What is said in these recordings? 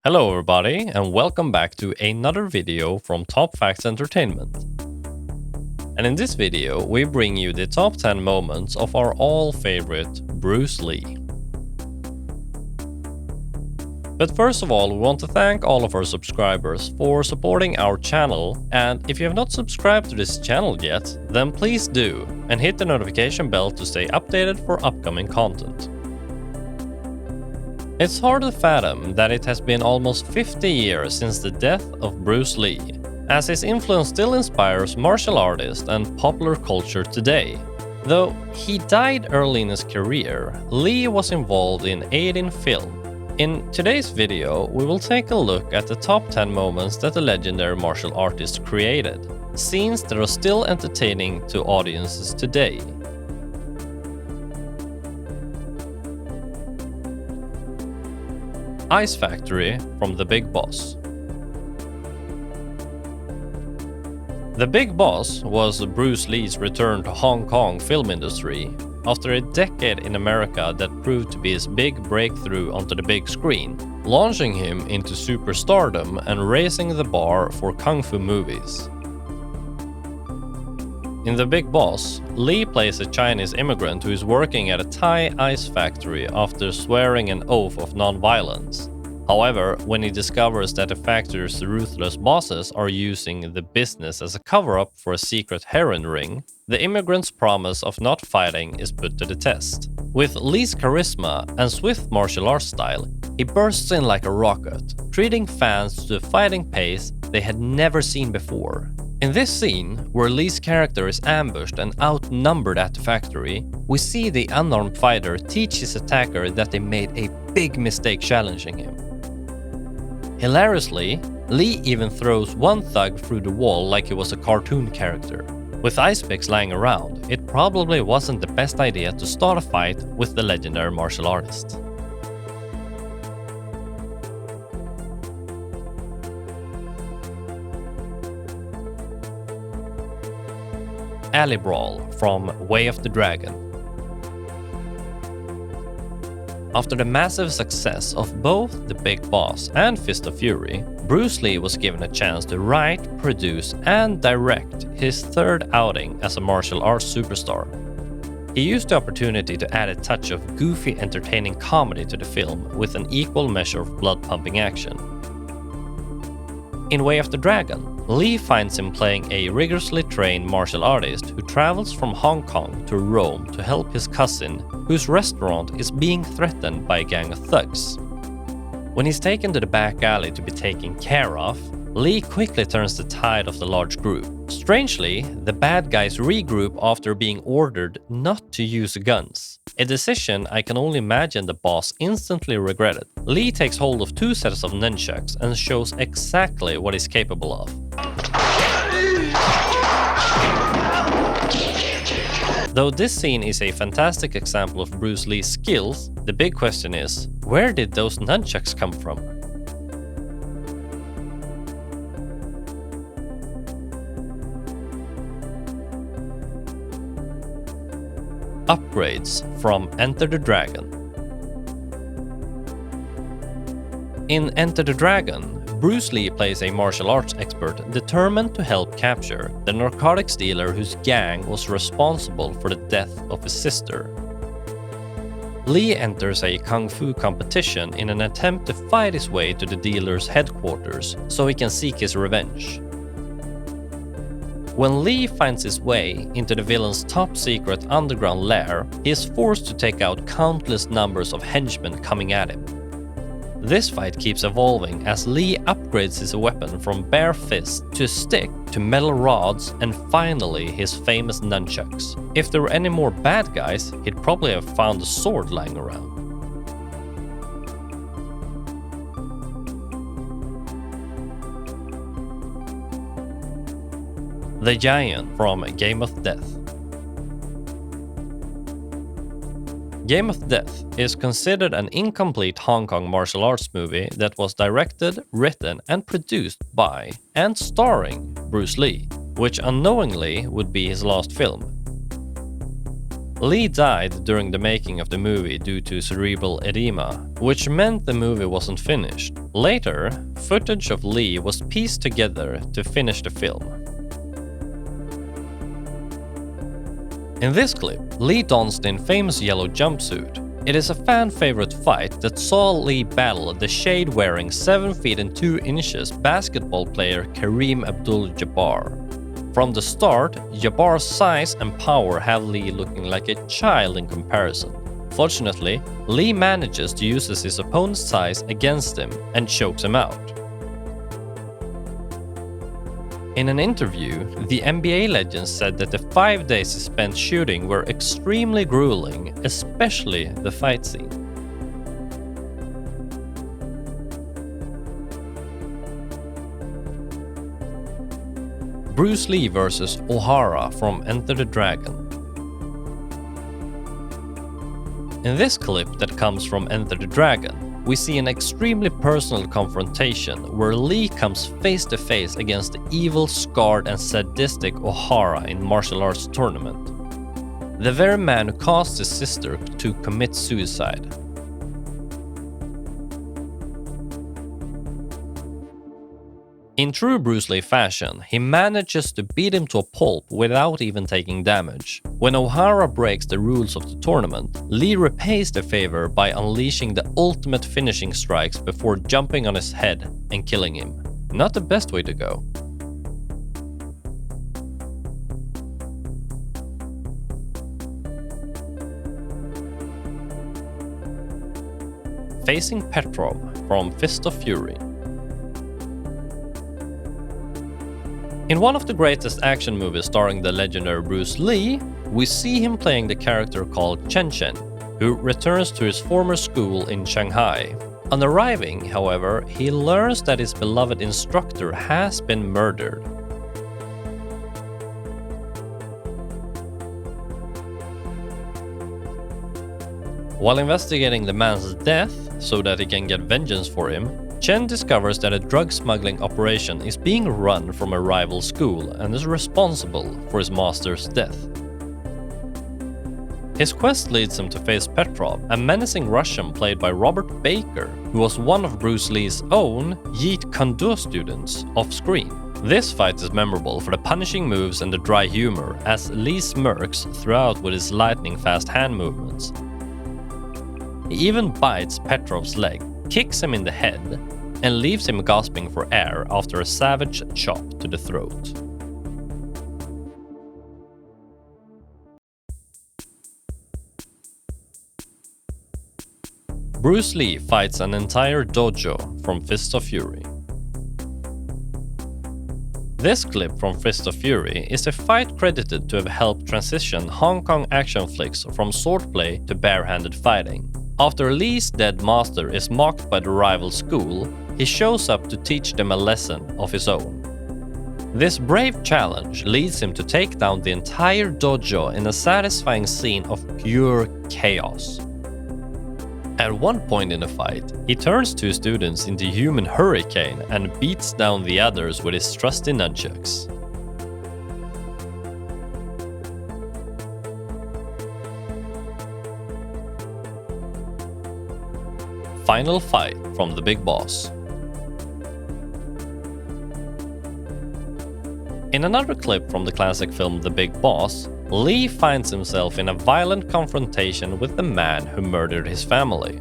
Hello everybody and welcome back to another video from Top Facts Entertainment. And in this video we bring you the top 10 moments of our all favorite Bruce Lee. But first of all, we want to thank all of our subscribers for supporting our channel, and if you have not subscribed to this channel yet, then please do, and hit the notification bell to stay updated for upcoming content. It's hard to fathom that it has been almost 50 years since the death of Bruce Lee, as his influence still inspires martial artists and popular culture today. Though he died early in his career, Lee was involved in aid in film. In today's video, we will take a look at the top 10 moments that the legendary martial artist created, scenes that are still entertaining to audiences today. Ice Factory from The Big Boss. The Big Boss was Bruce Lee's return to Hong Kong film industry after a decade in America that proved to be his big breakthrough onto the big screen, launching him into superstardom and raising the bar for kung fu movies. In The Big Boss, Lee plays a Chinese immigrant who is working at a Thai ice factory after swearing an oath of non-violence. However, when he discovers that the factory's ruthless bosses are using the business as a cover-up for a secret heroin ring, the immigrant's promise of not fighting is put to the test. With Lee's charisma and swift martial arts style, he bursts in like a rocket, treating fans to a fighting pace they had never seen before. In this scene, where Lee's character is ambushed and outnumbered at the factory, we see the unarmed fighter teach his attacker that they made a big mistake challenging him. Hilariously, Lee even throws one thug through the wall like he was a cartoon character. With ice picks lying around, it probably wasn't the best idea to start a fight with the legendary martial artist. Alley Brawl from Way of the Dragon. After the massive success of both The Big Boss and Fist of Fury, Bruce Lee was given a chance to write, produce, and direct his third outing as a martial arts superstar. He used the opportunity to add a touch of goofy, entertaining comedy to the film with an equal measure of blood-pumping action. In Way of the Dragon, Lee finds him playing a rigorously trained martial artist who travels from Hong Kong to Rome to help his cousin, whose restaurant is being threatened by a gang of thugs. When he's taken to the back alley to be taken care of, Lee quickly turns the tide of the large group. Strangely, the bad guys regroup after being ordered not to use guns, a decision I can only imagine the boss instantly regretted. Lee takes hold of two sets of nunchucks and shows exactly what he's capable of. Though this scene is a fantastic example of Bruce Lee's skills, the big question is, where did those nunchucks come from? Upgrades from Enter the Dragon. In Enter the Dragon, Bruce Lee plays a martial arts expert determined to help capture the narcotics dealer whose gang was responsible for the death of his sister. Lee enters a kung fu competition in an attempt to fight his way to the dealer's headquarters so he can seek his revenge. When Lee finds his way into the villain's top-secret underground lair, he is forced to take out countless numbers of henchmen coming at him. This fight keeps evolving as Lee upgrades his weapon from bare fist to stick to metal rods and finally his famous nunchucks. If there were any more bad guys, he'd probably have found a sword lying around. The Giant from Game of Death. Game of Death is considered an incomplete Hong Kong martial arts movie that was directed, written, and produced by and starring Bruce Lee, which unknowingly would be his last film. Lee died during the making of the movie due to cerebral edema, which meant the movie wasn't finished. Later, footage of Lee was pieced together to finish the film. In this clip, Lee dons the infamous yellow jumpsuit. It is a fan-favorite fight that saw Lee battle the shade-wearing 7 feet and 2 inches basketball player Kareem Abdul-Jabbar. From the start, Jabbar's size and power have Lee looking like a child in comparison. Fortunately, Lee manages to use his opponent's size against him and chokes him out. In an interview, the NBA legend said that the 5 days he spent shooting were extremely grueling, especially the fight scene. Bruce Lee vs. Ohara from Enter the Dragon. In this clip that comes from Enter the Dragon, we see an extremely personal confrontation where Lee comes face to face against the evil, scarred and sadistic Ohara in martial arts tournament. The very man who caused his sister to commit suicide. In true Bruce Lee fashion, he manages to beat him to a pulp without even taking damage. When Ohara breaks the rules of the tournament, Lee repays the favor by unleashing the ultimate finishing strikes before jumping on his head and killing him. Not the best way to go. Facing Petrov from Fist of Fury. In one of the greatest action movies starring the legendary Bruce Lee, we see him playing the character called Chen Chen, who returns to his former school in Shanghai. On arriving, however, he learns that his beloved instructor has been murdered. While investigating the man's death so that he can get vengeance for him, Chen discovers that a drug smuggling operation is being run from a rival school and is responsible for his master's death. His quest leads him to face Petrov, a menacing Russian played by Robert Baker, who was one of Bruce Lee's own Jeet Kune Do students off-screen. This fight is memorable for the punishing moves and the dry humor, as Lee smirks throughout with his lightning-fast hand movements. He even bites Petrov's leg, kicks him in the head, and leaves him gasping for air after a savage chop to the throat. Bruce Lee fights an entire dojo from Fist of Fury. This clip from Fist of Fury is a fight credited to have helped transition Hong Kong action flicks from swordplay to barehanded fighting. After Lee's dead master is mocked by the rival school, he shows up to teach them a lesson of his own. This brave challenge leads him to take down the entire dojo in a satisfying scene of pure chaos. At one point in the fight, he turns 2 students into human hurricane and beats down the others with his trusty nunchucks. Final fight from the Big Boss. In another clip from the classic film The Big Boss, Lee finds himself in a violent confrontation with the man who murdered his family.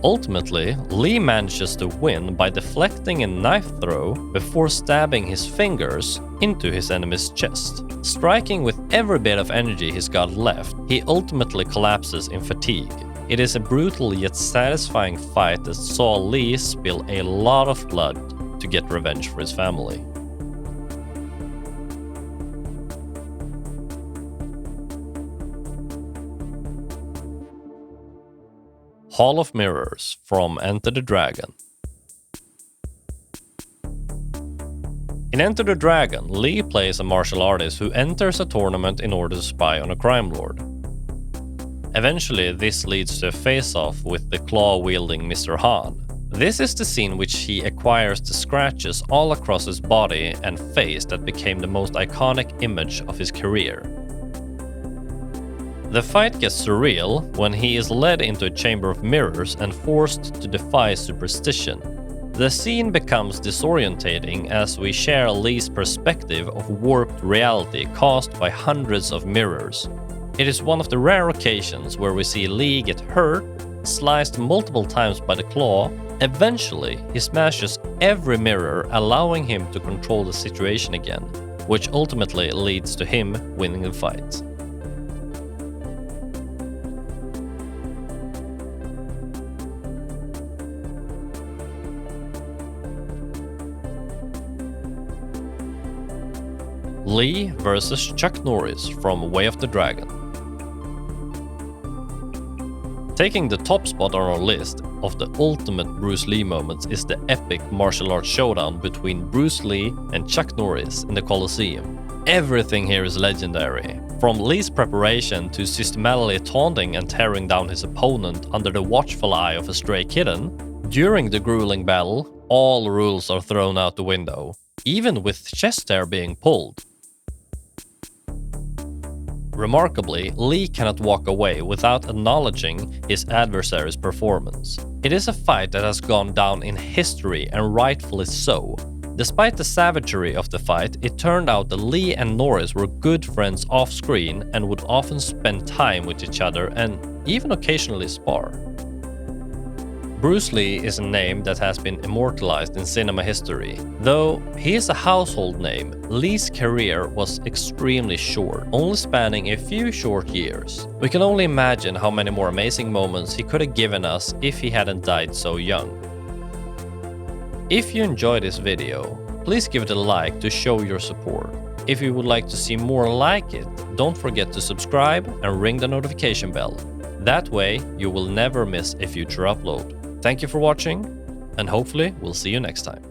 Ultimately, Lee manages to win by deflecting a knife throw before stabbing his fingers into his enemy's chest. Striking with every bit of energy he's got left, he ultimately collapses in fatigue. It is a brutal yet satisfying fight that saw Lee spill a lot of blood to get revenge for his family. Hall of Mirrors from Enter the Dragon. In Enter the Dragon, Lee plays a martial artist who enters a tournament in order to spy on a crime lord. Eventually, this leads to a face-off with the claw-wielding Mr. Han. This is the scene which he acquires the scratches all across his body and face that became the most iconic image of his career. The fight gets surreal when he is led into a chamber of mirrors and forced to defy superstition. The scene becomes disorientating as we share Lee's perspective of warped reality caused by hundreds of mirrors. It is one of the rare occasions where we see Lee get hurt, sliced multiple times by the claw. Eventually, he smashes every mirror, allowing him to control the situation again, which ultimately leads to him winning the fight. Lee vs. Chuck Norris from Way of the Dragon. Taking the top spot on our list of the ultimate Bruce Lee moments is the epic martial arts showdown between Bruce Lee and Chuck Norris in the Colosseum. Everything here is legendary, from Lee's preparation to systematically taunting and tearing down his opponent under the watchful eye of a stray kitten. During the grueling battle, all rules are thrown out the window, even with chest hair being pulled. Remarkably, Lee cannot walk away without acknowledging his adversary's performance. It is a fight that has gone down in history, and rightfully so. Despite the savagery of the fight, it turned out that Lee and Norris were good friends off-screen and would often spend time with each other and even occasionally spar. Bruce Lee is a name that has been immortalized in cinema history. Though he is a household name, Lee's career was extremely short, only spanning a few short years. We can only imagine how many more amazing moments he could have given us if he hadn't died so young. If you enjoyed this video, please give it a like to show your support. If you would like to see more like it, don't forget to subscribe and ring the notification bell. That way, you will never miss a future upload. Thank you for watching, and hopefully we'll see you next time.